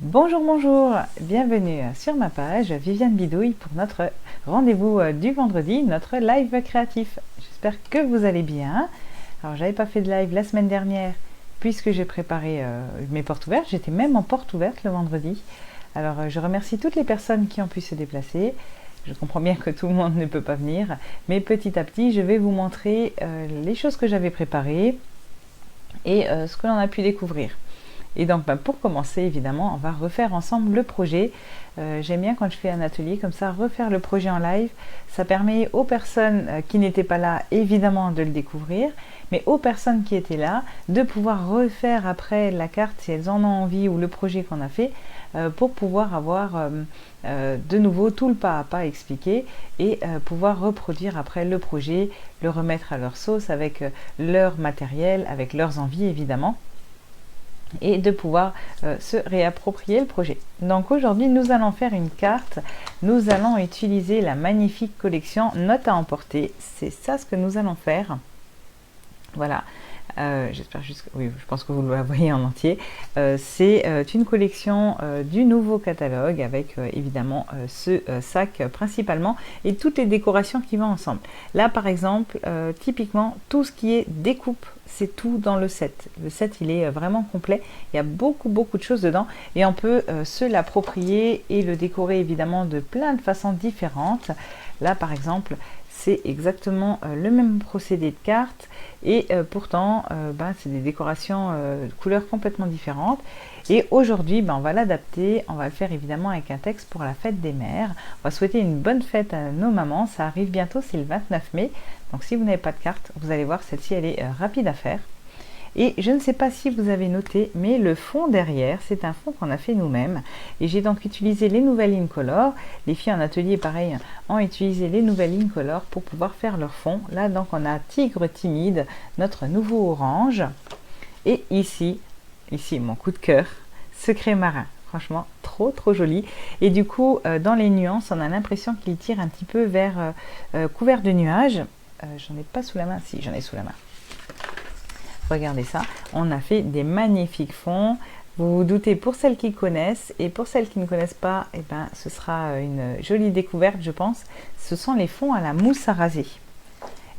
Bonjour, bonjour, bienvenue sur ma page Viviane Bidouille pour notre rendez-vous du vendredi, notre live créatif. J'espère que vous allez bien. Alors, j'avais pas fait de live la semaine dernière puisque j'ai préparé mes portes ouvertes. J'étais même en porte ouverte le vendredi. Alors, je remercie toutes les personnes qui ont pu se déplacer. Je comprends bien que tout le monde ne peut pas venir, mais petit à petit, je vais vous montrer les choses que j'avais préparées et ce que l'on a pu découvrir. Et donc pour commencer, évidemment, on va refaire ensemble le projet. J'aime bien quand je fais un atelier comme ça, refaire le projet en live. Ça permet aux personnes qui n'étaient pas là, évidemment, de le découvrir, mais aux personnes qui étaient là, de pouvoir refaire après la carte si elles en ont envie ou le projet qu'on a fait, pour pouvoir avoir de nouveau tout le pas à pas expliqué et pouvoir reproduire après le projet, le remettre à leur sauce avec leur matériel, avec leurs envies évidemment, et de pouvoir se réapproprier le projet. Donc aujourd'hui, nous allons faire une carte. Nous allons utiliser la magnifique collection Notes à emporter. C'est ça ce que nous allons faire. Voilà. J'espère juste que oui, je pense que vous la voyez en entier. C'est une collection du nouveau catalogue avec évidemment ce sac principalement et toutes les décorations qui vont ensemble. Là par exemple, typiquement tout ce qui est découpe, c'est tout dans le set. Le set il est vraiment complet, il y a beaucoup de choses dedans et on peut se l'approprier et le décorer évidemment de plein de façons différentes. Là par exemple, c'est exactement le même procédé de cartes et pourtant c'est des décorations de couleurs complètement différentes. Et aujourd'hui on va l'adapter, on va le faire évidemment avec un texte pour la fête des mères. On va souhaiter une bonne fête à nos mamans, ça arrive bientôt, c'est le 29 mai. Donc si vous n'avez pas de carte, vous allez voir, celle-ci elle est rapide à faire. Et je ne sais pas si vous avez noté, mais le fond derrière, c'est un fond qu'on a fait nous-mêmes. Et j'ai donc utilisé les nouvelles Incolor. Les filles en atelier, pareil, ont utilisé les nouvelles Incolor pour pouvoir faire leur fond. Là, donc, on a Tigre Timide, notre nouveau orange. Et ici, mon coup de cœur, Secret Marin. Franchement, trop joli. Et du coup, dans les nuances, on a l'impression qu'il tire un petit peu vers couvert de nuages. J'en ai pas sous la main. Si, j'en ai sous la main. Regardez ça, on a fait des magnifiques fonds. Vous vous doutez, pour celles qui connaissent et pour celles qui ne connaissent pas, ce sera une jolie découverte, je pense. Ce sont les fonds à la mousse à raser.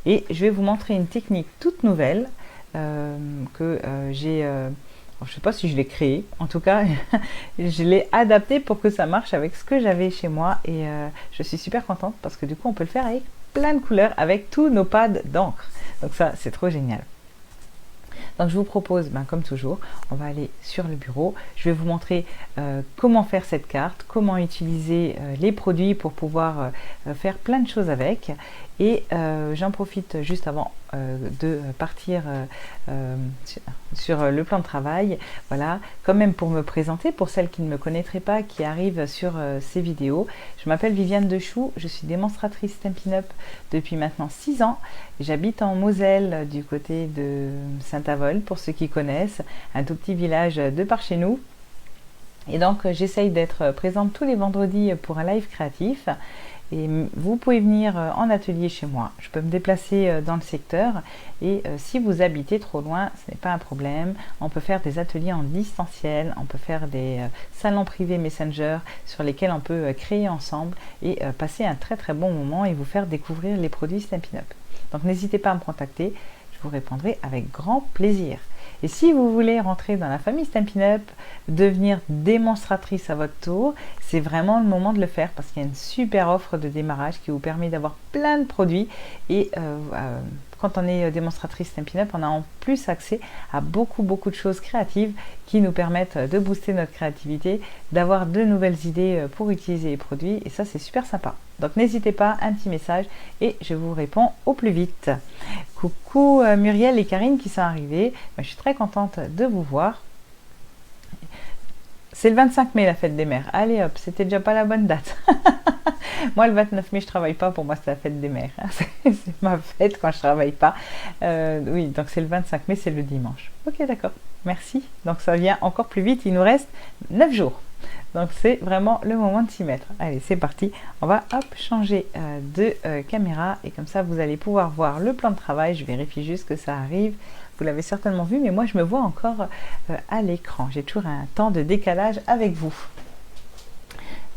Et je vais vous montrer une technique toute nouvelle que j'ai... je ne sais pas si je l'ai créée, en tout cas, je l'ai adaptée pour que ça marche avec ce que j'avais chez moi. Et je suis super contente parce que du coup, on peut le faire avec plein de couleurs, avec tous nos pads d'encre. Donc ça, c'est trop génial. Donc je vous propose, comme toujours, on va aller sur le bureau. Je vais vous montrer comment faire cette carte, comment utiliser les produits pour pouvoir faire plein de choses avec. Et j'en profite juste avant de partir sur le plan de travail. Voilà, quand même pour me présenter, pour celles qui ne me connaîtraient pas, qui arrivent sur ces vidéos. Je m'appelle Viviane Dechoux, je suis démonstratrice Stampin' Up depuis maintenant 6 ans. J'habite en Moselle, du côté de Saint-Avold, pour ceux qui connaissent, un tout petit village de par chez nous. Et donc j'essaye d'être présente tous les vendredis pour un live créatif. Et vous pouvez venir en atelier chez moi. Je peux me déplacer dans le secteur et si vous habitez trop loin, ce n'est pas un problème. On peut faire des ateliers en distanciel, on peut faire des salons privés Messenger sur lesquels on peut créer ensemble et passer un très bon moment et vous faire découvrir les produits Stampin' Up. Donc n'hésitez pas à me contacter, je vous répondrai avec grand plaisir. Et si vous voulez rentrer dans la famille Stampin' Up, devenir démonstratrice à votre tour, c'est vraiment le moment de le faire parce qu'il y a une super offre de démarrage qui vous permet d'avoir plein de produits. Et quand on est démonstratrice Stampin' Up, on a en plus accès à beaucoup de choses créatives qui nous permettent de booster notre créativité, d'avoir de nouvelles idées pour utiliser les produits. Et ça, c'est super sympa. Donc n'hésitez pas, un petit message et je vous réponds au plus vite. Coucou Muriel et Karine qui sont arrivées. Je suis très contente de vous voir. C'est le 25 mai la fête des mères. Allez hop, c'était déjà pas la bonne date. Moi le 29 mai je travaille pas, pour moi c'est la fête des mères. C'est ma fête quand je travaille pas. Oui, donc c'est le 25 mai, c'est le dimanche. Ok, d'accord, merci. Donc ça vient encore plus vite, il nous reste 9 jours. Donc c'est vraiment le moment de s'y mettre. Allez, c'est parti. On va changer de caméra et comme ça vous allez pouvoir voir le plan de travail. Je vérifie juste que ça arrive. vous l'avez certainement vu, mais moi je me vois encore à l'écran. J'ai toujours un temps de décalage avec vous.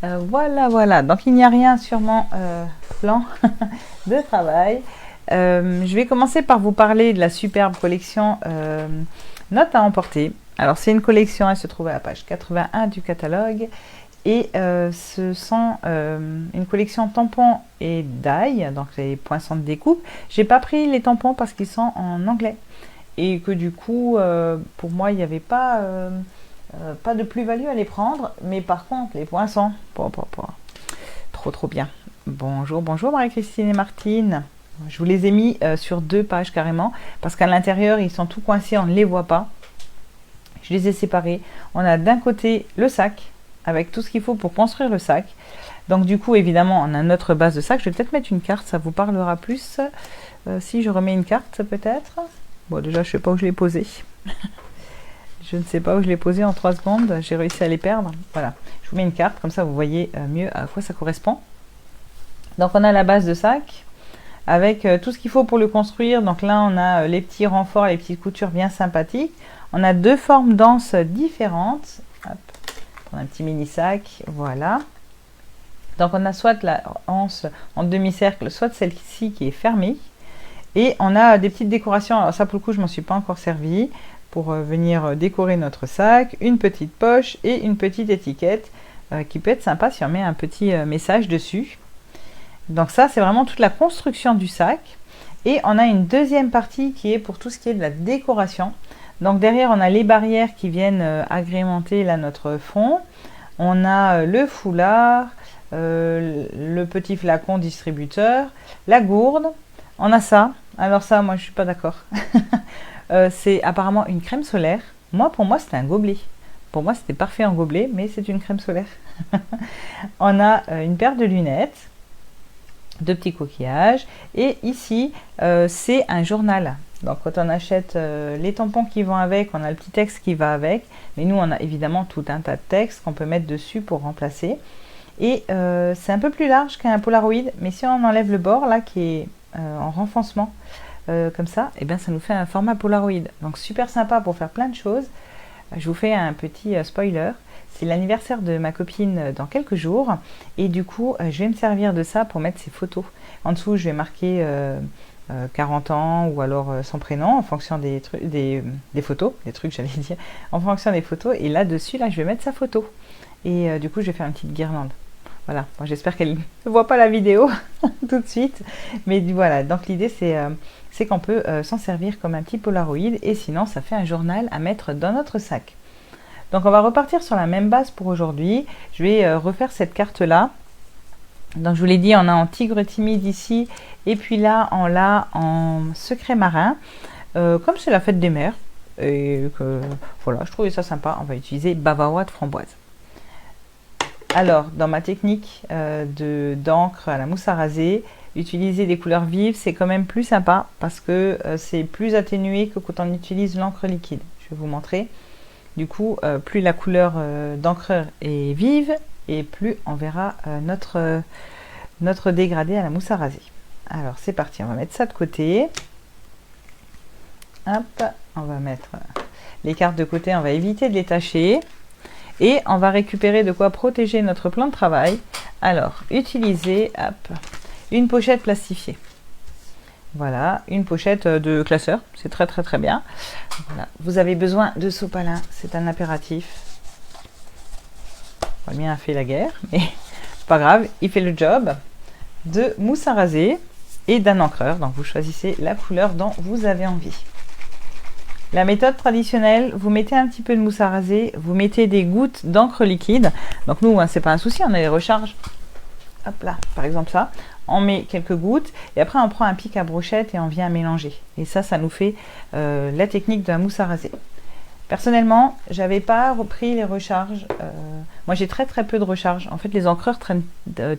Voilà. Donc il n'y a rien sur mon plan de travail. Je vais commencer par vous parler de la superbe collection Notes à emporter. Alors c'est une collection, elle se trouve à la page 81 du catalogue. Et ce sont une collection tampons et d'ail, donc les poinçons de découpe. J'ai pas pris les tampons parce qu'ils sont en anglais. Et que du coup, pour moi, il n'y avait pas de plus-value à les prendre. Mais par contre, les poinçons, trop bien. Bonjour Marie-Christine et Martine. Je vous les ai mis sur 2 pages carrément. Parce qu'à l'intérieur, ils sont tout coincés, on ne les voit pas. Je les ai séparés. On a d'un côté le sac, avec tout ce qu'il faut pour construire le sac. Donc du coup, évidemment, on a notre base de sac. Je vais peut-être mettre une carte, ça vous parlera plus. Si je remets une carte, peut-être. Bon, déjà, je ne sais pas où je l'ai posée. Je ne sais pas où je l'ai posée en 3 secondes. J'ai réussi à les perdre. Voilà, je vous mets une carte, comme ça, vous voyez mieux à quoi ça correspond. Donc, on a la base de sac, avec tout ce qu'il faut pour le construire. Donc là, on a les petits renforts, les petites coutures bien sympathiques. On a 2 formes d'anses différentes. Hop. Un petit mini sac, voilà. Donc on a soit la anse en demi-cercle, soit celle-ci qui est fermée. Et on a des petites décorations. Alors ça pour le coup je m'en suis pas encore servi pour venir décorer notre sac. Une petite poche et une petite étiquette qui peut être sympa si on met un petit message dessus. Donc ça c'est vraiment toute la construction du sac. Et on a une deuxième partie qui est pour tout ce qui est de la décoration. Donc derrière, on a les barrières qui viennent agrémenter là notre fond. On a le foulard, le petit flacon distributeur, la gourde. On a ça. Alors ça, moi, je suis pas d'accord. C'est apparemment une crème solaire. Pour moi, c'était un gobelet. Pour moi, c'était parfait en gobelet, mais c'est une crème solaire. On a une paire de lunettes, 2 petits coquillages. Et ici, c'est un journal. Donc quand on achète les tampons qui vont avec, on a le petit texte qui va avec. Mais nous, on a évidemment tout un tas de textes qu'on peut mettre dessus pour remplacer. Et c'est un peu plus large qu'un Polaroid. Mais si on enlève le bord, là, qui est en renfoncement, comme ça, et bien ça nous fait un format Polaroid. Donc super sympa pour faire plein de choses. Je vous fais un petit spoiler. C'est l'anniversaire de ma copine dans quelques jours. Et du coup, je vais me servir de ça pour mettre ses photos. En dessous, je vais marquer 40 ans ou alors son prénom en fonction des photos. Des trucs, j'allais dire. En fonction des photos. Et là-dessus, là, je vais mettre sa photo. Et du coup, je vais faire une petite guirlande. Voilà. Bon, j'espère qu'elle ne voit pas la vidéo tout de suite. Mais voilà. Donc, l'idée, c'est qu'on peut s'en servir comme un petit Polaroid. Et sinon, ça fait un journal à mettre dans notre sac. Donc on va repartir sur la même base pour aujourd'hui. Je vais refaire cette carte-là. Donc je vous l'ai dit, on a en tigre timide ici. Et puis là, on l'a en secret marin. Comme c'est la fête des mers. Et que voilà, je trouvais ça sympa. On va utiliser bavarois de framboise. Alors, dans ma technique d'encre à la mousse à raser, utiliser des couleurs vives, c'est quand même plus sympa. Parce que c'est plus atténué que quand on utilise l'encre liquide. Je vais vous montrer. Du coup, plus la couleur d'encreur est vive et plus on verra notre dégradé à la mousse à raser. Alors, c'est parti. On va mettre ça de côté. Hop, on va mettre les cartes de côté. On va éviter de les tacher. Et on va récupérer de quoi protéger notre plan de travail. Alors, utiliser une pochette plastifiée. Voilà, une pochette de classeur, c'est très bien. Voilà. Vous avez besoin de sopalin, c'est un impératif. Le mien a fait la guerre, mais pas grave, il fait le job. De mousse à raser et d'un encreur, donc vous choisissez la couleur dont vous avez envie. La méthode traditionnelle, vous mettez un petit peu de mousse à raser, vous mettez des gouttes d'encre liquide. Donc nous, c'est pas un souci, on a les recharges. Hop là, par exemple ça. On met quelques gouttes et après on prend un pic à brochette et on vient mélanger. Et ça nous fait la technique de la mousse à raser. Personnellement, j'avais pas repris les recharges. Moi, j'ai très peu de recharge. En fait, les encreurs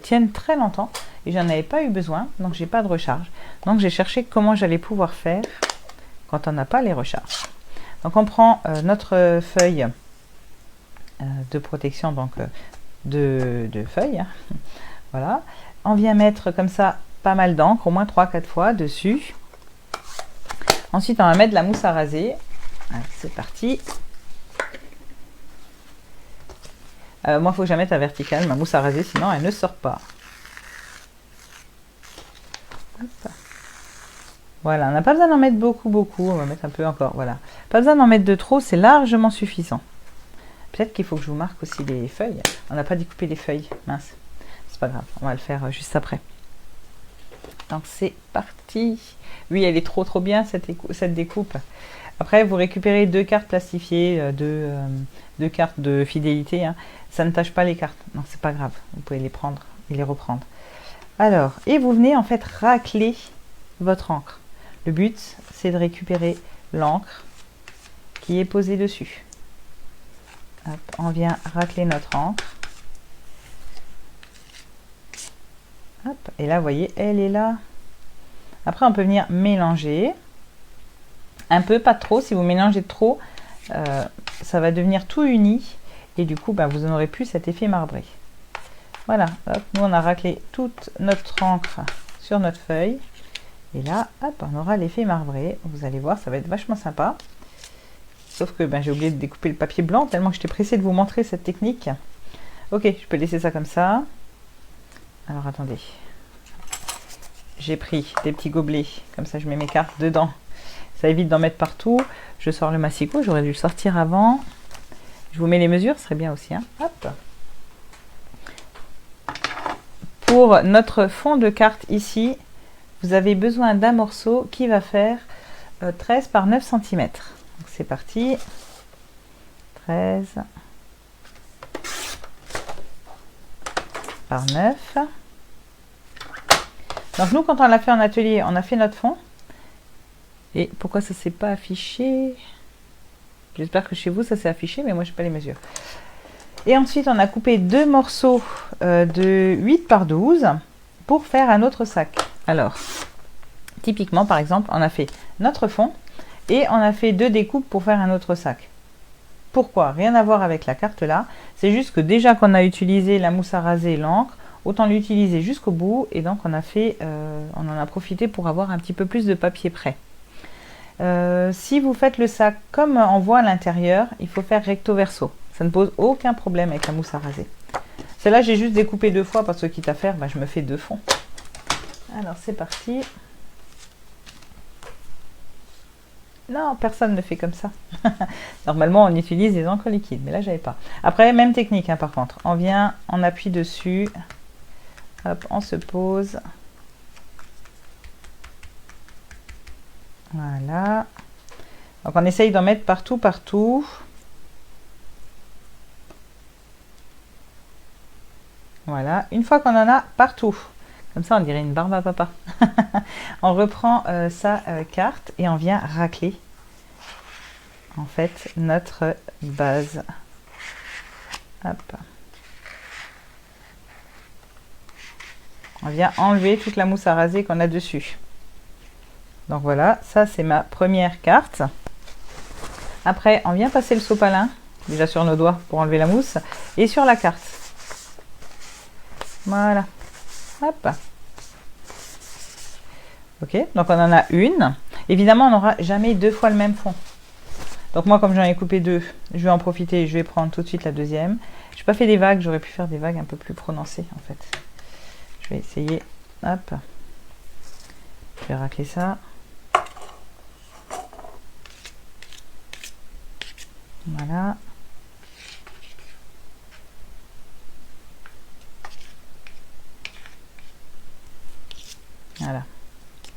tiennent très longtemps et j'en avais pas eu besoin, donc j'ai pas de recharge. Donc j'ai cherché comment j'allais pouvoir faire quand on n'a pas les recharges. Donc on prend notre feuille de protection, donc de feuilles. Hein. Voilà. On vient mettre comme ça pas mal d'encre, au moins 3-4 fois dessus. Ensuite, on va mettre de la mousse à raser. C'est parti. Moi, il faut que je la mette à verticale, ma mousse à raser, sinon elle ne sort pas. Hop. Voilà, on n'a pas besoin d'en mettre beaucoup, on va mettre un peu encore, voilà. Pas besoin d'en mettre de trop, c'est largement suffisant. Peut-être qu'il faut que je vous marque aussi les feuilles. On n'a pas découpé les feuilles, mince. C'est pas grave, on va le faire juste après. Donc c'est parti. Oui, elle est trop bien cette découpe. Après, vous récupérez 2 cartes plastifiées, 2 cartes de fidélité. Hein. Ça ne tâche pas les cartes. Non, c'est pas grave. Vous pouvez les prendre et les reprendre. Alors, et vous venez en fait racler votre encre. Le but, c'est de récupérer l'encre qui est posée dessus. Hop, on vient racler notre encre. Hop, et là, vous voyez, elle est là. Après, on peut venir mélanger. Un peu, pas trop. Si vous mélangez trop, ça va devenir tout uni. Et du coup, vous n'aurez plus cet effet marbré. Voilà, hop, nous on a raclé toute notre encre sur notre feuille. Et là, hop, on aura l'effet marbré. Vous allez voir, ça va être vachement sympa. Sauf que j'ai oublié de découper le papier blanc, tellement que j'étais pressée de vous montrer cette technique. Ok, je peux laisser ça comme ça. Alors attendez. J'ai pris des petits gobelets, comme ça je mets mes cartes dedans. Ça évite d'en mettre partout. Je sors le massicot, j'aurais dû le sortir avant. Je vous mets les mesures, ce serait bien aussi. Hein. Hop. Pour notre fond de carte ici, vous avez besoin d'un morceau qui va faire 13 par 9 cm. Donc c'est parti. 13 par 9. Donc nous, quand on l'a fait en atelier, on a fait notre fond. Et pourquoi ça ne s'est pas affiché? J'espère que chez vous, ça s'est affiché, mais moi, je n'ai pas les mesures. Et ensuite, on a coupé 2 morceaux de 8 par 12 pour faire un autre sac. Alors, typiquement, par exemple, on a fait notre fond et on a fait 2 découpes pour faire un autre sac. Pourquoi? Rien à voir avec la carte là. C'est juste que déjà qu'on a utilisé la mousse à raser et l'encre, autant l'utiliser jusqu'au bout. Et donc, on en a profité pour avoir un petit peu plus de papier prêt. Si vous faites le sac comme on voit à l'intérieur, il faut faire recto verso. Ça ne pose aucun problème avec la mousse à raser. Celle-là, j'ai juste découpé 2 fois parce que quitte à faire, je me fais 2 fonds. Alors, c'est parti. Non, personne ne fait comme ça. Normalement, on utilise des encres liquides, mais là, j'avais pas. Après, même technique, hein, par contre. On vient, on appuie dessus. Hop, on se pose. Voilà. Donc, on essaye d'en mettre partout, partout. Voilà. Une fois qu'on en a partout, comme ça, on dirait une barbe à papa. On reprend sa carte et on vient racler, en fait, notre base. Hop. On vient enlever toute la mousse à raser qu'on a dessus. Donc voilà, ça c'est ma première carte. Après, on vient passer le sopalin, déjà sur nos doigts pour enlever la mousse, et sur la carte. Voilà. Hop. Ok, donc on en a une. Évidemment, on n'aura jamais 2 fois le même fond. Donc moi, comme j'en ai coupé 2, je vais en profiter et je vais prendre tout de suite la deuxième. Je n'ai pas fait des vagues, j'aurais pu faire des vagues un peu plus prononcées en fait. Je vais essayer. Hop. Je vais racler ça. Voilà. Voilà.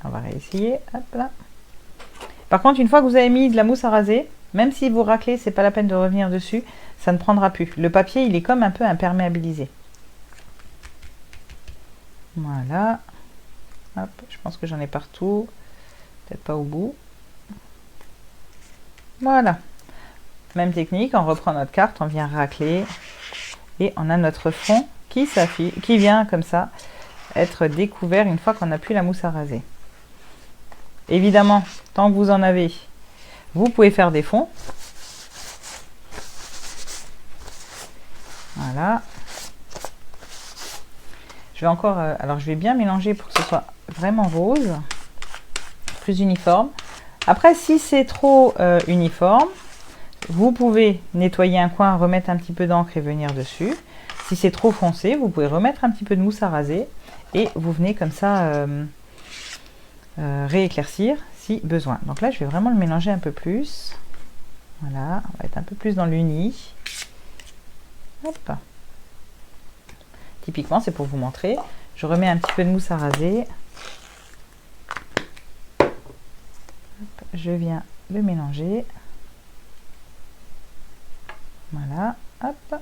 On va réessayer. Hop là. Par contre, une fois que vous avez mis de la mousse à raser, même si vous raclez, c'est pas la peine de revenir dessus, ça ne prendra plus. Le papier, il est comme un peu imperméabilisé. Voilà. Hop, je pense que j'en ai partout. Peut-être pas au bout. Voilà. Même technique, on reprend notre carte, on vient racler et on a notre fond qui s'affiche, qui vient comme ça être découvert une fois qu'on n'a plus la mousse à raser. Évidemment, tant que vous en avez, vous pouvez faire des fonds. Voilà. Je vais encore, alors je vais bien mélanger pour que ce soit vraiment rose, plus uniforme. Après, si c'est trop uniforme, vous pouvez nettoyer un coin, remettre un petit peu d'encre et venir dessus. Si c'est trop foncé, vous pouvez remettre un petit peu de mousse à raser et vous venez comme ça rééclaircir si besoin. Donc là, je vais vraiment le mélanger un peu plus. Voilà, on va être un peu plus dans l'uni. Hop. Typiquement, c'est pour vous montrer. Je remets un petit peu de mousse à raser. Hop, je viens le mélanger. Voilà, hop.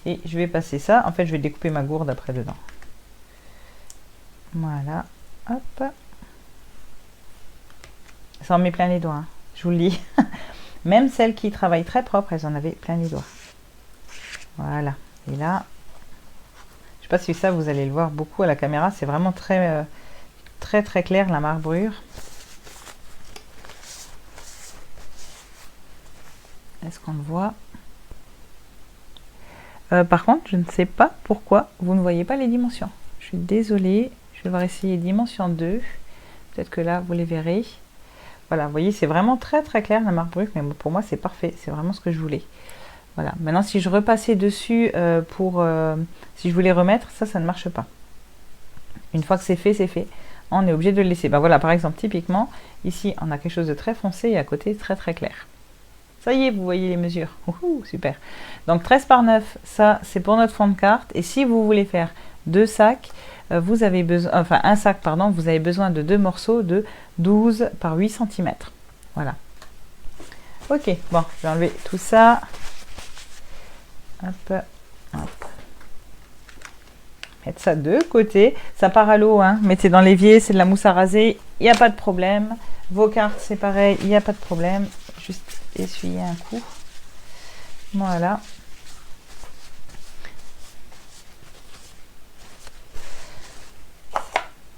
Et je vais passer ça. En fait, je vais découper ma gourde après dedans. Voilà, hop. Ça en met plein les doigts, hein. Je vous le dis. Même celles qui travaillent très propre, elles en avaient plein les doigts. Voilà. Et là, je sais pas si ça, vous allez le voir beaucoup à la caméra. C'est vraiment très clair, la marbrure. Est-ce qu'on le voit? Par contre, je ne sais pas pourquoi vous ne voyez pas les dimensions. Je suis désolée. Je vais devoir essayer dimension 2. Peut-être que là, vous les verrez. Voilà, vous voyez, c'est vraiment très clair la marbrure, mais pour moi, c'est parfait. C'est vraiment ce que je voulais. Voilà. Maintenant, si je repassais dessus si je voulais remettre, ça ne marche pas. Une fois que c'est fait, c'est fait. On est obligé de le laisser. Ben voilà, par exemple, typiquement, ici, on a quelque chose de très foncé et à côté, très clair. Ça y est, vous voyez les mesures. Super. Donc 13 par 9, ça, c'est pour notre fond de carte. Et si vous voulez faire deux sacs, vous avez besoin, enfin un sac, pardon, vous avez besoin de deux morceaux de 12 par 8 cm. Voilà. Ok, bon, je vais enlever tout ça. Hop, hop. Mettre ça de côté. Ça part à l'eau, hein. Mettez dans l'évier, c'est de la mousse à raser, il n'y a pas de problème. Vos cartes, c'est pareil, il n'y a pas de problème. Juste essuyer un coup. Voilà.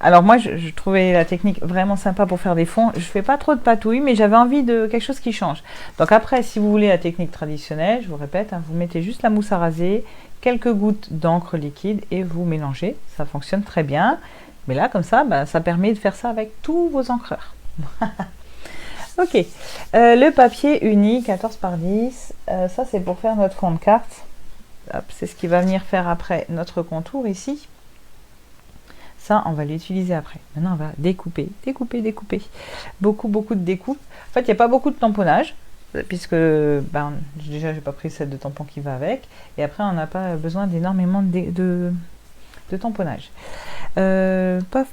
Alors moi, je trouvais la technique vraiment sympa pour faire des fonds. Je fais pas trop de patouille, mais j'avais envie de quelque chose qui change. Donc après, si vous voulez la technique traditionnelle, je vous répète, hein, vous mettez juste la mousse à raser, quelques gouttes d'encre liquide et vous mélangez. Ça fonctionne très bien. Mais là, comme ça, bah, ça permet de faire ça avec tous vos encreurs. Ok. Le papier uni 14 par 10, ça c'est pour faire notre fond de carte. C'est ce qui va venir faire après notre contour ici. Ça, on va l'utiliser après. Maintenant, on va découper. Beaucoup de découpe. En fait, il n'y a pas beaucoup de tamponnage, puisque déjà, j'ai pas pris le set de tampons qui va avec. Et après, on n'a pas besoin d'énormément de tamponnage. Pof.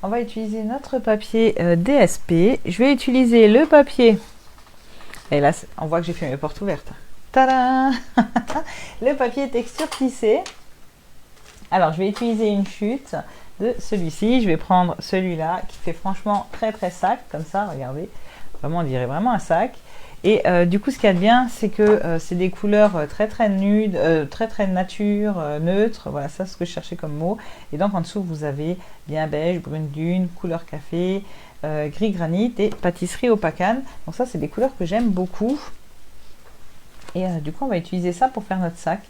On va utiliser notre papier DSP. Je vais utiliser le papier. Et là, on voit que j'ai fait mes portes ouvertes. Tadam! Le papier texture tissé. Alors, je vais utiliser une chute de celui-ci. Je vais prendre celui-là qui fait franchement très sac, comme ça, regardez. Vraiment, on dirait vraiment un sac. Et du coup, ce qu'il y a de bien, c'est que c'est des couleurs très nudes, très nature, neutres. Voilà, ça, c'est ce que je cherchais comme mot. Et donc, en dessous, vous avez bien beige, brune dune, couleur café, gris granit et pâtisserie opacane. Donc ça, c'est des couleurs que j'aime beaucoup. Et du coup, on va utiliser ça pour faire notre sac.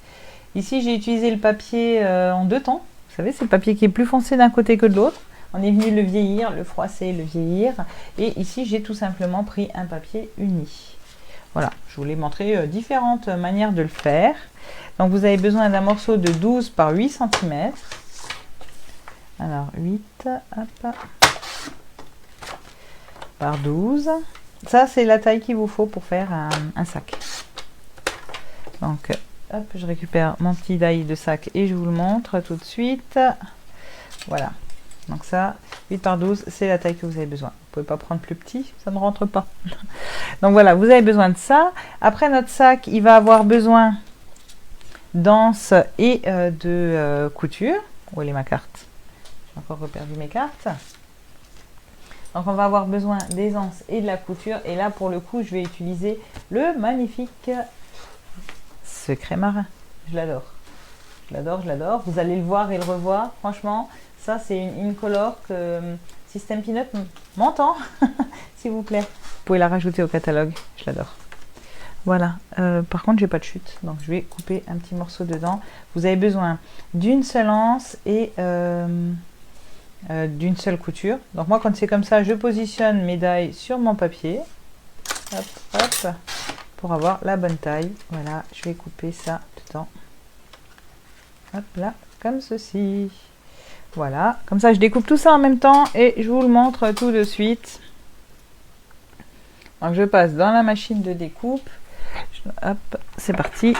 Ici, j'ai utilisé le papier en deux tons. Vous savez, c'est le papier qui est plus foncé d'un côté que de l'autre. On est venu le vieillir, le froisser, le vieillir. Et ici, j'ai tout simplement pris un papier uni. Voilà, je voulais montrer différentes manières de le faire. Donc, vous avez besoin d'un morceau de 12 par 8 cm. Alors, 8, hop, par 12. Ça, c'est la taille qu'il vous faut pour faire un sac. Donc, hop, je récupère mon petit die de sac et je vous le montre tout de suite. Voilà. Donc ça, 8 par 12, c'est la taille que vous avez besoin. Vous pouvez pas prendre plus petit, ça ne rentre pas. Donc voilà, vous avez besoin de ça. Après, notre sac, il va avoir besoin d'anse et de couture. Où est ma carte? J'ai encore reperdu mes cartes. Donc on va avoir besoin des anses et de la couture. Et là, pour le coup, je vais utiliser le magnifique Secret Marin. Je l'adore. Je l'adore. Vous allez le voir et le revoir. Franchement, ça, c'est une color que Système Peanut m'entend, s'il vous plaît. Vous pouvez la rajouter au catalogue. Je l'adore. Voilà. Par contre, j'ai pas de chute. Donc, je vais couper un petit morceau dedans. Vous avez besoin d'une seule anse et d'une seule couture. Donc moi, quand c'est comme ça, je positionne mes die sur mon papier. Hop, hop, pour avoir la bonne taille. Voilà, je vais couper ça dedans. Hop là, comme ceci. Voilà, comme ça je découpe tout ça en même temps et je vous le montre tout de suite. Donc je passe dans la machine de découpe. Hop, c'est parti.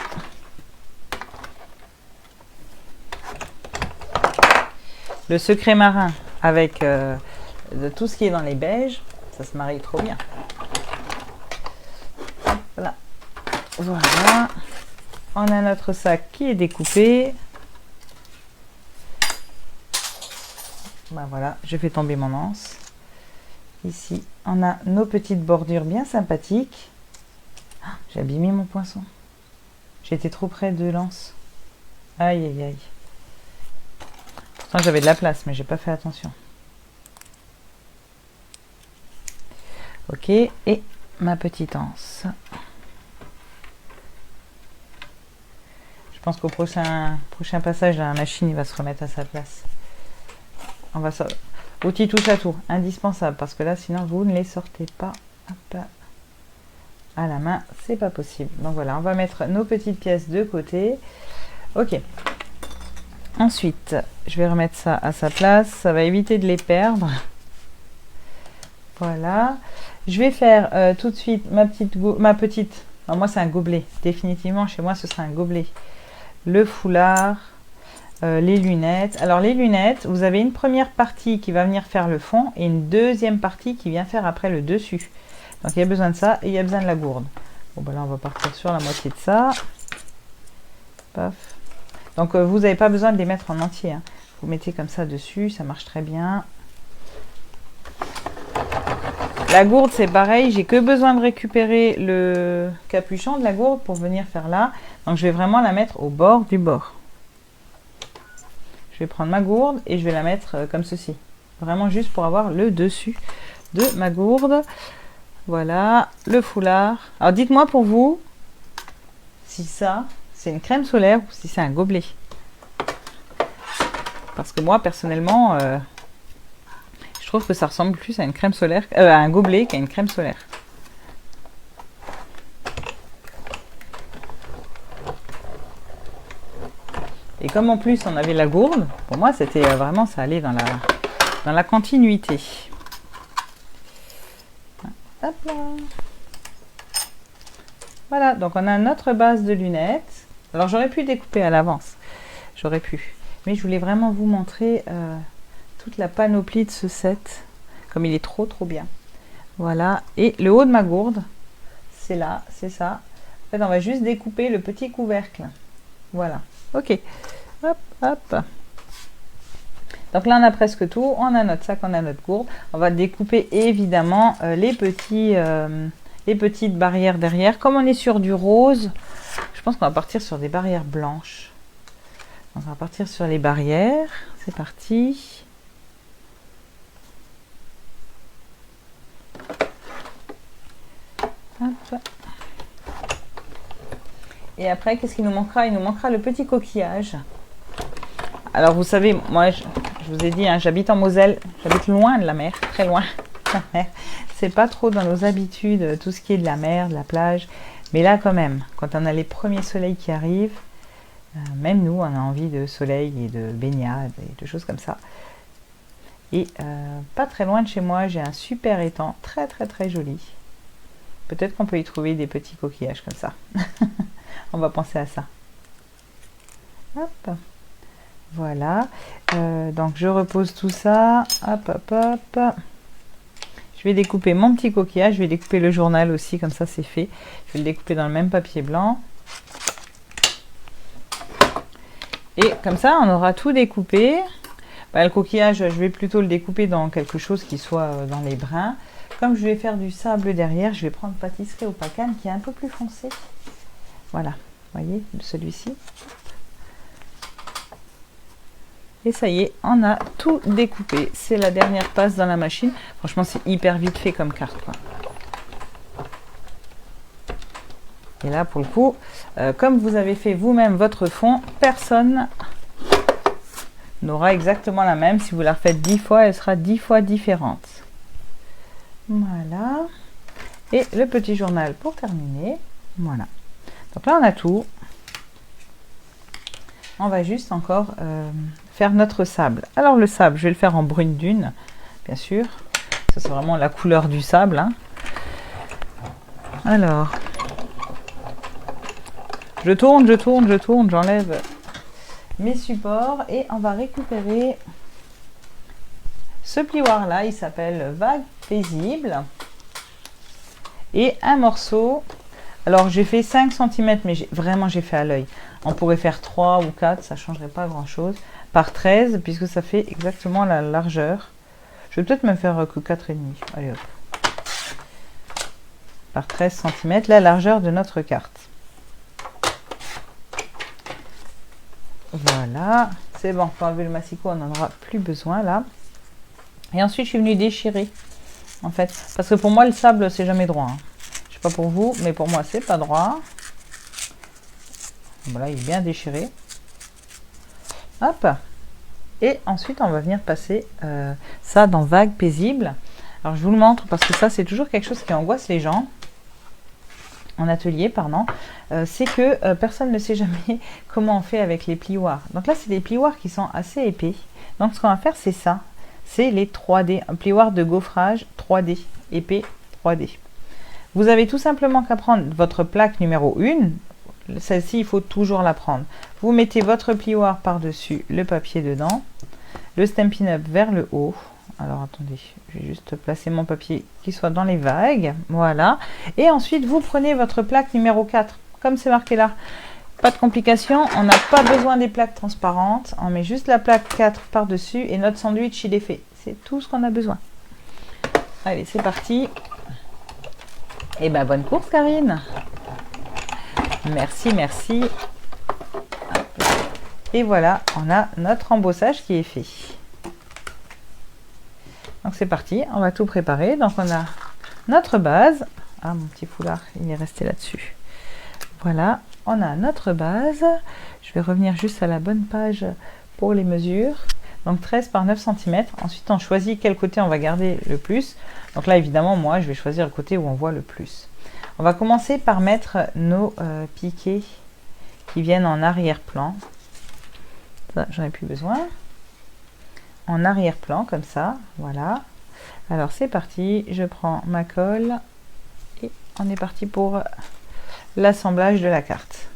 Le secret marin avec de tout ce qui est dans les beiges, ça se marie trop bien. Hop là. Voilà. On a notre sac qui est découpé. Ben voilà, je fais tomber mon anse. Ici, on a nos petites bordures bien sympathiques. Ah, j'ai abîmé mon poinçon. J'étais trop près de l'anse. Aïe, aïe, aïe. Pourtant, j'avais de la place, mais j'ai pas fait attention. Ok, et ma petite anse. Je pense qu'au prochain passage, la machine il va se remettre à sa place. On va outil touche à tout, indispensable, parce que là, sinon, vous ne les sortez pas. Hop, à la main, c'est pas possible. Donc voilà, on va mettre nos petites pièces de côté. Ok. Ensuite, je vais remettre ça à sa place. Ça va éviter de les perdre. Voilà. Je vais faire tout de suite ma petite. Non, moi, c'est un gobelet. Définitivement, chez moi, ce sera un gobelet. Le foulard. Les lunettes. Alors les lunettes, vous avez une première partie qui va venir faire le fond et une deuxième partie qui vient faire après le dessus. Donc il y a besoin de ça et il y a besoin de la gourde. Bon ben là on va partir sur la moitié de ça. Paf. Donc vous n'avez pas besoin de les mettre en entier. Hein. Vous mettez comme ça dessus, ça marche très bien. La gourde c'est pareil, j'ai que besoin de récupérer le capuchon de la gourde pour venir faire là. Donc je vais vraiment la mettre au bord du bord. Je vais prendre ma gourde et je vais la mettre comme ceci. Vraiment juste pour avoir le dessus de ma gourde. Voilà, le foulard. Alors dites-moi pour vous, si ça, c'est une crème solaire ou si c'est un gobelet. Parce que moi, personnellement, je trouve que ça ressemble plus à une crème solaire, à un gobelet qu'à une crème solaire. Et comme en plus on avait la gourde, pour moi c'était vraiment, ça allait dans la continuité. Hop là. Voilà, donc on a notre base de lunettes. Alors j'aurais pu découper à l'avance, j'aurais pu. Mais je voulais vraiment vous montrer toute la panoplie de ce set, comme il est trop bien. Voilà, et le haut de ma gourde, c'est là, c'est ça. En fait on va juste découper le petit couvercle. Voilà, ok. Hop, hop. Donc là, on a presque tout. On a notre sac, on a notre gourde. On va découper évidemment les petites barrières derrière. Comme on est sur du rose, je pense qu'on va partir sur des barrières blanches. Donc on va partir sur les barrières. C'est parti. Hop. Et après, qu'est-ce qu'il nous manquera? Il nous manquera le petit coquillage. Alors, vous savez, moi, je vous ai dit, hein, j'habite en Moselle. J'habite loin de la mer, très loin de la mer. C'est pas trop dans nos habitudes, tout ce qui est de la mer, de la plage. Mais là, quand même, quand on a les premiers soleils qui arrivent, même nous, on a envie de soleil et de baignade et de choses comme ça. Et pas très loin de chez moi, j'ai un super étang, très joli. Peut-être qu'on peut y trouver des petits coquillages comme ça. On va penser à ça. Hop. Voilà. Donc je repose tout ça. Hop, hop, hop. Je vais découper mon petit coquillage. Je vais découper le journal aussi, comme ça c'est fait. Je vais le découper dans le même papier blanc. Et comme ça, on aura tout découpé. Bah, le coquillage, je vais plutôt le découper dans quelque chose qui soit dans les brins. Comme je vais faire du sable derrière, je vais prendre pâtisserie au pacane qui est un peu plus foncé. Voilà, vous voyez, celui-ci. Et ça y est, on a tout découpé. C'est la dernière passe dans la machine. Franchement, c'est hyper vite fait comme carte, quoi. Et là, pour le coup, comme vous avez fait vous-même votre fond, personne On aura exactement la même. Si vous la refaites 10 fois, elle sera 10 fois différente. Voilà. Et le petit journal pour terminer. Voilà. Donc là, on a tout. On va juste encore faire notre sable. Alors le sable, je vais le faire en brune dune, bien sûr. Ça, c'est vraiment la couleur du sable. Hein. Alors, je tourne, j'enlève mes supports et on va récupérer ce plioir là. Il s'appelle Vague Paisible. Et un morceau. Alors j'ai fait 5 cm, mais vraiment j'ai fait à l'œil. On pourrait faire 3 ou 4, ça ne changerait pas grand chose. Par 13, puisque ça fait exactement la largeur. Je vais peut-être me faire que 4,5. Allez hop. Par 13 cm, la largeur de notre carte. Voilà, c'est bon, pour enlever le massicot, on n'en aura plus besoin là. Et ensuite, je suis venue déchirer, en fait. Parce que pour moi, le sable, c'est jamais droit. Hein. Je sais pas pour vous, mais pour moi, c'est pas droit. Voilà, il est bien déchiré. Hop. Et ensuite, on va venir passer ça dans Vague Paisible. Alors, je vous le montre parce que ça, c'est toujours quelque chose qui angoisse les gens. En atelier, pardon. C'est que personne ne sait jamais comment on fait avec les plioirs. Donc là, c'est des plioirs qui sont assez épais. Donc, ce qu'on va faire, c'est ça. C'est les 3D. Un plioir de gaufrage 3D. Épais 3D. Vous avez tout simplement qu'à prendre votre plaque numéro 1. Celle-ci, il faut toujours la prendre. Vous mettez votre plioir par-dessus le papier dedans. Le Stampin' Up vers le haut. Alors, attendez, je vais juste placer mon papier qui soit dans les vagues. Voilà. Et ensuite, vous prenez votre plaque numéro 4. Comme c'est marqué là. Pas de complication. On n'a pas besoin des plaques transparentes. On met juste la plaque 4 par-dessus et notre sandwich, il est fait. C'est tout ce qu'on a besoin. Allez, c'est parti. Et ben, bonne course, Karine. Merci, merci. Et voilà, on a notre embossage qui est fait. Donc c'est parti, on va tout préparer. Donc on a notre base. Ah, mon petit foulard, il est resté là-dessus. Voilà, on a notre base. Je vais revenir juste à la bonne page pour les mesures. Donc 13 par 9 cm. Ensuite, on choisit quel côté on va garder le plus. Donc là, évidemment, moi, je vais choisir le côté où on voit le plus. On va commencer par mettre nos piquets qui viennent en arrière-plan. Ça, j'en ai plus besoin. En arrière-plan, comme ça. Voilà. Alors, c'est parti. Je prends ma colle. Et on est parti pour l'assemblage de la carte.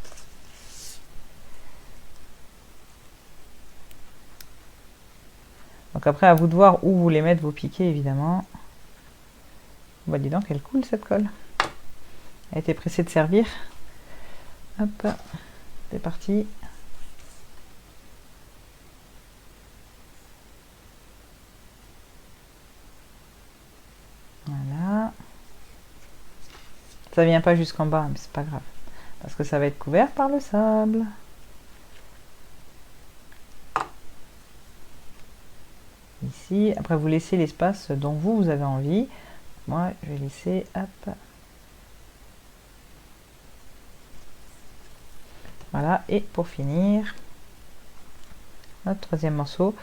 Donc après, à vous de voir où vous voulez mettre vos piquets, évidemment. Bah, dis donc, elle coule cette colle. Elle était pressée de servir. Hop, c'est parti. Voilà. Ça vient pas jusqu'en bas, mais c'est pas grave. Parce que ça va être couvert par le sable. Ici, après vous laissez l'espace dont vous avez envie. Moi, je vais laisser, hop. Voilà, et pour finir, notre troisième morceau.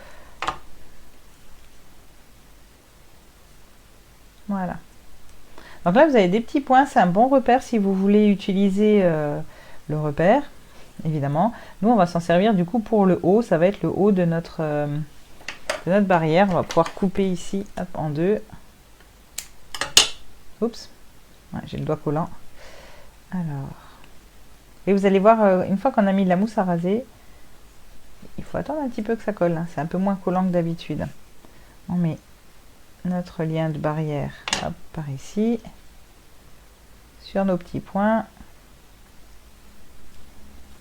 Voilà. Donc là, vous avez des petits points, c'est un bon repère si vous voulez utiliser le repère, évidemment. Nous, on va s'en servir du coup pour le haut, ça va être le haut de notre barrière. On va pouvoir couper ici, hop, en deux. Oups, ouais, j'ai le doigt collant. Alors, et vous allez voir, une fois qu'on a mis de la mousse à raser, il faut attendre un petit peu que ça colle, hein. C'est un peu moins collant que d'habitude. On met notre lien de barrière, hop, par ici, sur nos petits points.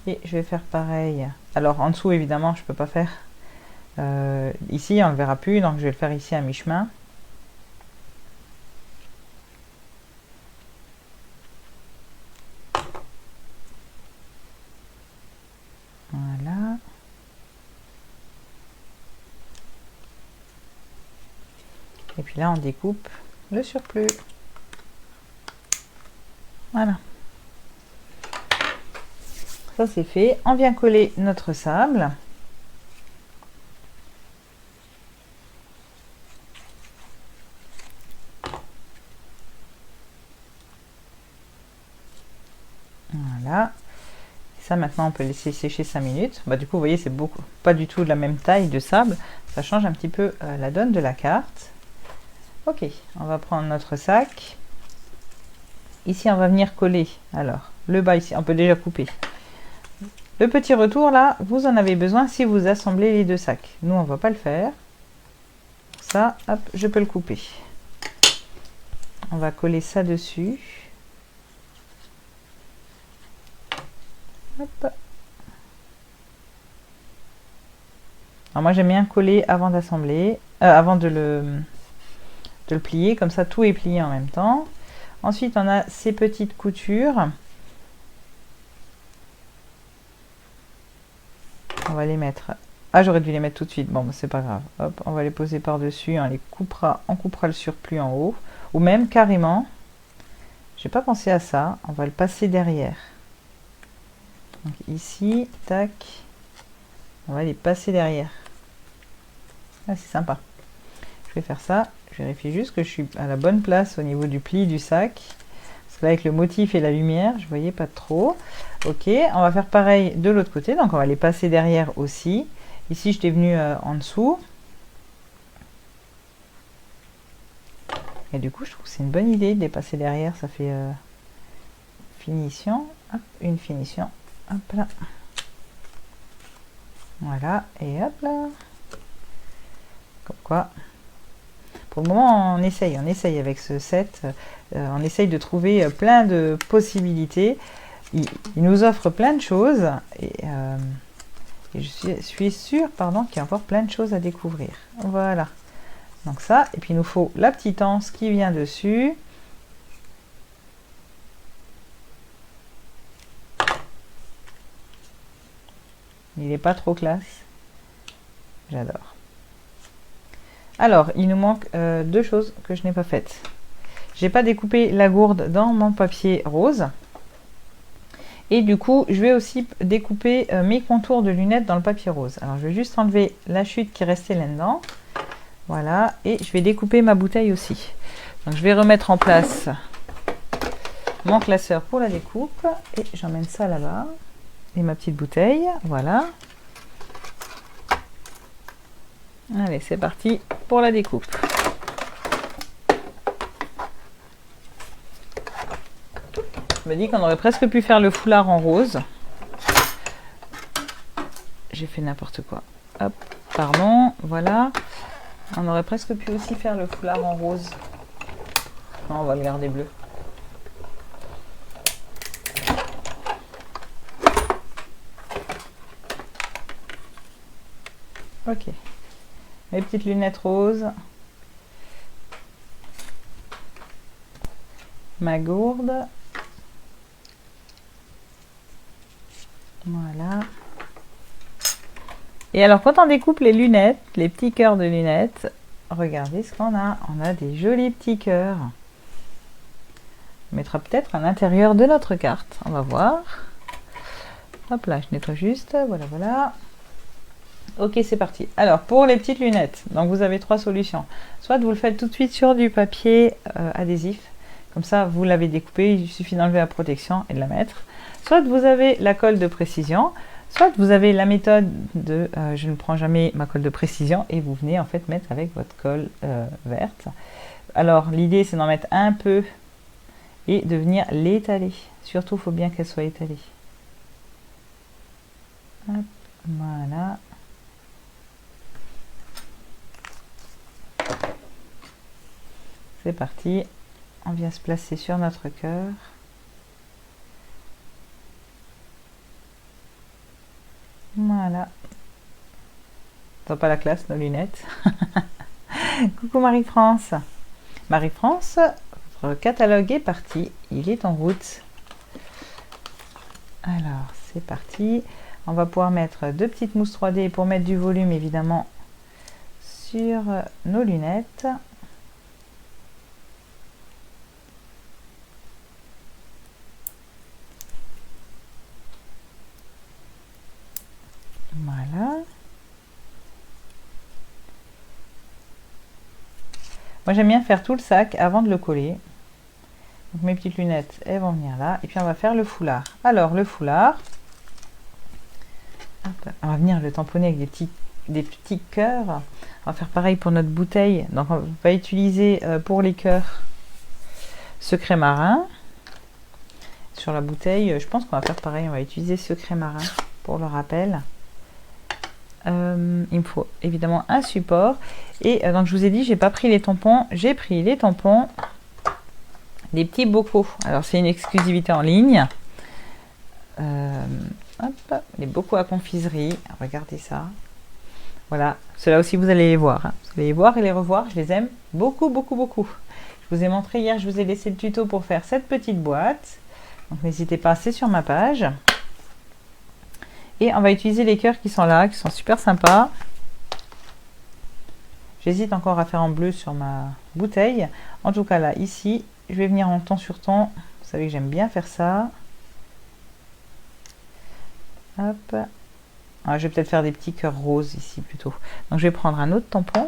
Et je vais faire pareil. Alors, en dessous, évidemment, je ne peux pas faire. Ici, on ne le verra plus, donc je vais le faire ici à mi-chemin. Voilà. Et puis là, on découpe le surplus. Voilà. Ça, c'est fait. On vient coller notre sable. Ça, maintenant, on peut laisser sécher 5 minutes. Bah, du coup, vous voyez, c'est pas du tout de la même taille de sable. Ça change un petit peu la donne de la carte. Ok, on va prendre notre sac. Ici, on va venir coller. Alors, le bas ici, on peut déjà couper. Le petit retour, là, vous en avez besoin si vous assemblez les deux sacs. Nous, on ne va pas le faire. Ça, hop, je peux le couper. On va coller ça dessus. Hop. Alors moi, j'aime bien coller avant d'assembler, avant de le plier. Comme ça, tout est plié en même temps. Ensuite, on a ces petites coutures. On va les mettre... Ah, j'aurais dû les mettre tout de suite. Bon, bah, c'est pas grave. Hop, on va les poser par-dessus. On coupera le surplus en haut. Ou même carrément, j'ai pas pensé à ça, on va le passer derrière. Donc ici, tac, on va les passer derrière. Ah, c'est sympa. Je vais faire ça. Je vérifie juste que je suis à la bonne place au niveau du pli du sac. Parce que là, avec le motif et la lumière, je voyais pas trop. Ok, on va faire pareil de l'autre côté. Donc, on va les passer derrière aussi. Ici, je t'ai venu en dessous. Et du coup, je trouve que c'est une bonne idée de les passer derrière. Ça fait finition. Hop, une finition. Hop là. Voilà. Et hop là. Comme quoi. Pour le moment, on essaye avec ce set. On essaye de trouver plein de possibilités. Il nous offre plein de choses. Et je suis sûre, pardon, qu'il y a encore plein de choses à découvrir. Voilà. Donc ça, et puis il nous faut la petite anse qui vient dessus. Il n'est pas trop classe. J'adore. Alors, il nous manque deux choses que je n'ai pas faites. J'ai pas découpé la gourde dans mon papier rose. Et du coup, je vais aussi découper mes contours de lunettes dans le papier rose. Alors, je vais juste enlever la chute qui restait là-dedans. Voilà, et je vais découper ma bouteille aussi. Donc je vais remettre en place mon classeur pour la découpe. Et j'emmène ça là-bas. Et ma petite bouteille, voilà. Allez, c'est parti pour la découpe. Je me dis qu'on aurait presque pu faire le foulard en rose. J'ai fait n'importe quoi. Hop, pardon, voilà. On aurait presque pu aussi faire le foulard en rose. Non, on va le garder bleu. Ok. Mes petites lunettes roses. Ma gourde. Voilà. Et alors, quand on découpe les lunettes, les petits cœurs de lunettes, regardez ce qu'on a. On a des jolis petits cœurs. On mettra peut-être à l'intérieur de notre carte. On va voir. Hop là, je nettoie juste. Voilà, voilà. Ok, c'est parti. Alors, pour les petites lunettes, donc vous avez trois solutions. Soit vous le faites tout de suite sur du papier adhésif. Comme ça, vous l'avez découpé. Il suffit d'enlever la protection et de la mettre. Soit vous avez la colle de précision. Soit vous avez la méthode de je ne prends jamais ma colle de précision et vous venez en fait mettre avec votre colle verte. Alors l'idée c'est d'en mettre un peu et de venir l'étaler. Surtout il faut bien qu'elle soit étalée. Hop, voilà. C'est parti. On vient se placer sur notre cœur. Voilà. T'as pas la classe, nos lunettes. Coucou Marie-France. Marie-France, votre catalogue est parti. Il est en route. Alors, c'est parti. On va pouvoir mettre deux petites mousses 3D pour mettre du volume, évidemment, sur nos lunettes. Voilà. Moi j'aime bien faire tout le sac avant de le coller. Donc mes petites lunettes, elles vont venir là. Et puis on va faire le foulard. Alors le foulard, Hop. On va venir le tamponner avec des petits cœurs. On va faire pareil pour notre bouteille. Donc on va utiliser pour les cœurs secret marin. Sur la bouteille, je pense qu'on va faire pareil. On va utiliser secret marin pour le rappel. Il me faut évidemment un support. Et donc je vous ai dit, j'ai pas pris les tampons. J'ai pris les tampons des petits bocaux. Alors c'est une exclusivité en ligne. Hop, les bocaux à confiserie. Regardez ça. Voilà, ceux-là aussi vous allez les voir. Hein. Vous allez les voir et les revoir. Je les aime beaucoup, beaucoup, beaucoup. Je vous ai montré hier, je vous ai laissé le tuto pour faire cette petite boîte. Donc n'hésitez pas, c'est sur ma page. Et on va utiliser les cœurs qui sont là, qui sont super sympas. J'hésite encore à faire en bleu sur ma bouteille. En tout cas là, ici, je vais venir en temps sur temps. Vous savez que j'aime bien faire ça. Hop. Ah, je vais peut-être faire des petits cœurs roses ici plutôt. Donc je vais prendre un autre tampon.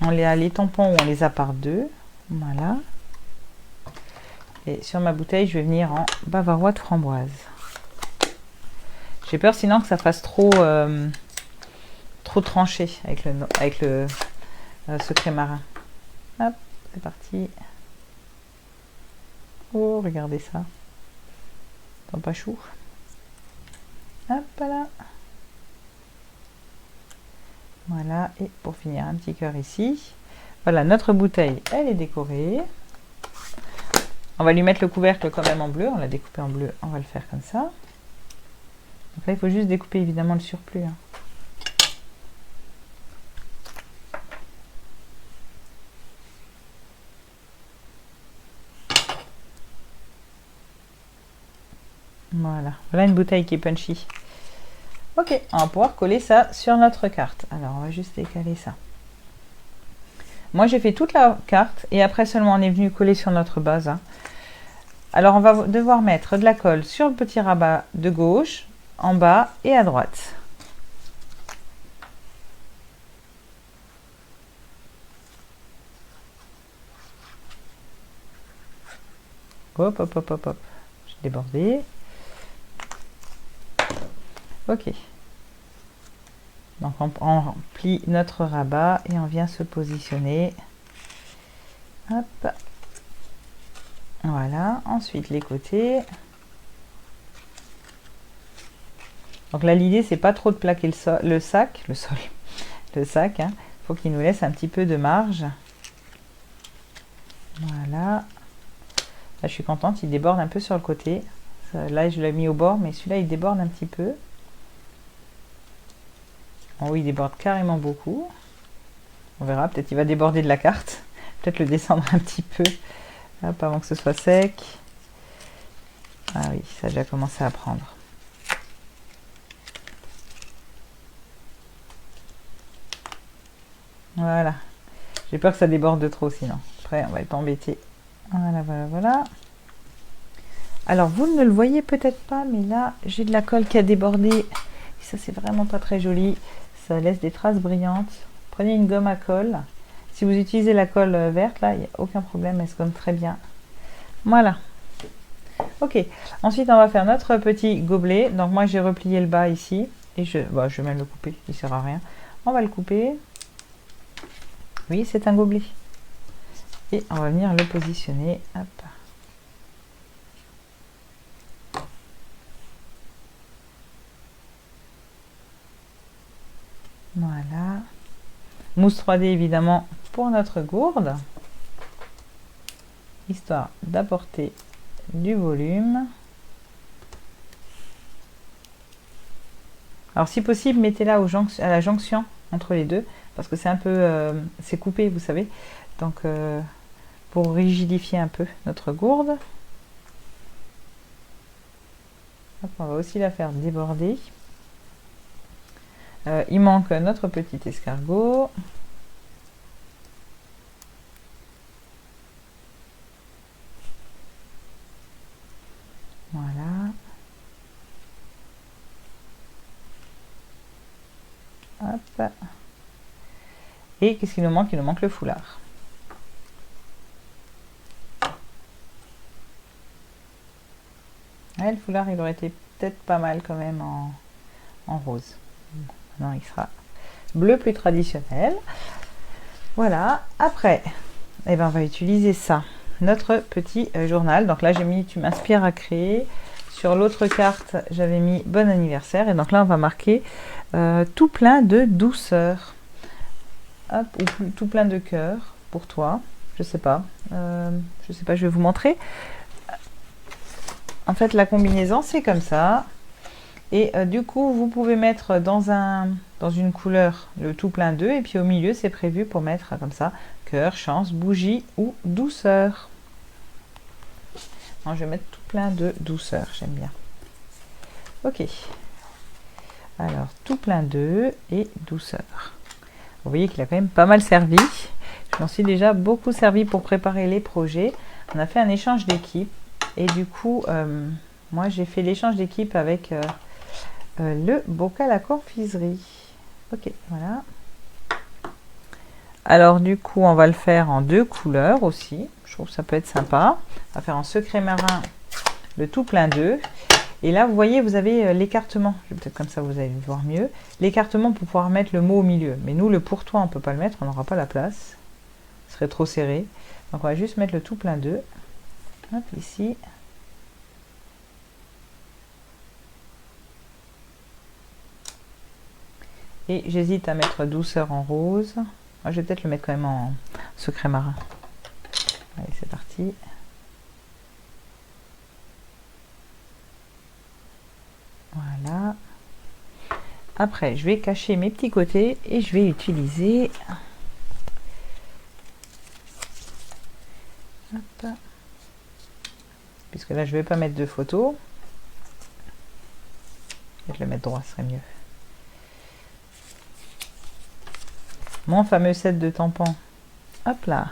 On les a les tampons où on les a par deux. Voilà. Et sur ma bouteille, je vais venir en bavarois de framboise. J'ai peur sinon que ça fasse trop tranché avec le secret marin. Hop, c'est parti. Oh, regardez ça. Tant pas chou. Hop là. Voilà, et pour finir, un petit cœur ici. Voilà, notre bouteille, elle est décorée. On va lui mettre le couvercle quand même en bleu. On l'a découpé en bleu, on va le faire comme ça. Donc là, il faut juste découper évidemment le surplus. Hein. Voilà, voilà une bouteille qui est punchy. Ok, on va pouvoir coller ça sur notre carte. Alors, on va juste décaler ça. Moi, j'ai fait toute la carte et après seulement on est venu coller sur notre base. Hein. Alors, on va devoir mettre de la colle sur le petit rabat de gauche, en bas et à droite. Hop, hop, hop, hop, hop. J'ai débordé. Ok. Donc on plie notre rabat et on vient se positionner. Hop. Voilà. Ensuite les côtés. Donc là l'idée c'est pas trop de plaquer le sac. Hein. Faut qu'il nous laisse un petit peu de marge. Voilà. Là je suis contente, il déborde un peu sur le côté. Là je l'ai mis au bord, mais celui-là il déborde un petit peu. En haut, il déborde carrément beaucoup. On verra, peut-être il va déborder de la carte. Peut-être le descendre un petit peu. Hop, avant que ce soit sec. Ah oui, ça a déjà commencé à prendre. Voilà. J'ai peur que ça déborde de trop sinon. Après, on va être embêté. Voilà, voilà, voilà. Alors, vous ne le voyez peut-être pas, mais là, j'ai de la colle qui a débordé. Et ça, c'est vraiment pas très joli. Ça laisse des traces brillantes. Prenez une gomme à colle. Si vous utilisez la colle verte, là, il n'y a aucun problème, elle se gomme très bien. Voilà. Ok. Ensuite, on va faire notre petit gobelet. Donc, moi, j'ai replié le bas ici. Et je vais même le couper, il ne sert à rien. On va le couper. Oui, c'est un gobelet. Et on va venir le positionner. Hop. Voilà. Mousse 3D évidemment pour notre gourde. Histoire d'apporter du volume. Alors si possible, mettez-la à la jonction entre les deux. Parce que c'est un peu... c'est coupé, vous savez. Donc pour rigidifier un peu notre gourde. Hop, on va aussi la faire déborder. Il manque notre petit escargot. Voilà. Hop. Et qu'est-ce qu'il nous manque? Il nous manque le foulard. Ouais, le foulard, il aurait été peut-être pas mal quand même en rose. Non, il sera bleu plus traditionnel. Voilà. Après, eh ben, on va utiliser ça. Notre petit journal. Donc là, j'ai mis tu m'inspires à créer. Sur l'autre carte, j'avais mis bon anniversaire. Et donc là, on va marquer tout plein de douceur. Hop, ou tout plein de cœur pour toi. Je sais pas. Je vais vous montrer. En fait, la combinaison, c'est comme ça. Et du coup, vous pouvez mettre dans une couleur le tout plein d'œufs. Et puis au milieu, c'est prévu pour mettre comme ça, cœur, chance, bougie ou douceur. Non, je vais mettre tout plein de douceur, j'aime bien. Ok. Alors, tout plein d'œufs et douceur. Vous voyez qu'il a quand même pas mal servi. Je m'en suis déjà beaucoup servi pour préparer les projets. On a fait un échange d'équipe. Et du coup, moi, j'ai fait l'échange d'équipe avec le bocal à confiserie. Ok, voilà. Alors, du coup, on va le faire en 2 couleurs aussi. Je trouve que ça peut être sympa. On va faire en secret marin le tout plein d'œufs. Et là, vous voyez, vous avez l'écartement. Peut-être comme ça, vous allez le voir mieux. L'écartement pour pouvoir mettre le mot au milieu. Mais nous, le pour toi, on ne peut pas le mettre. On n'aura pas la place. Ce serait trop serré. Donc, on va juste mettre le tout plein d'œufs. Hop, ici. Et j'hésite à mettre douceur en rose. Moi, je vais peut-être le mettre quand même en secret marin. Allez, c'est parti. Voilà. Après, je vais cacher mes petits côtés et je vais utiliser... Hop. Puisque là, je ne vais pas mettre de photos. Je vais le mettre droit, ce serait mieux. Mon fameux set de tampons. Hop là.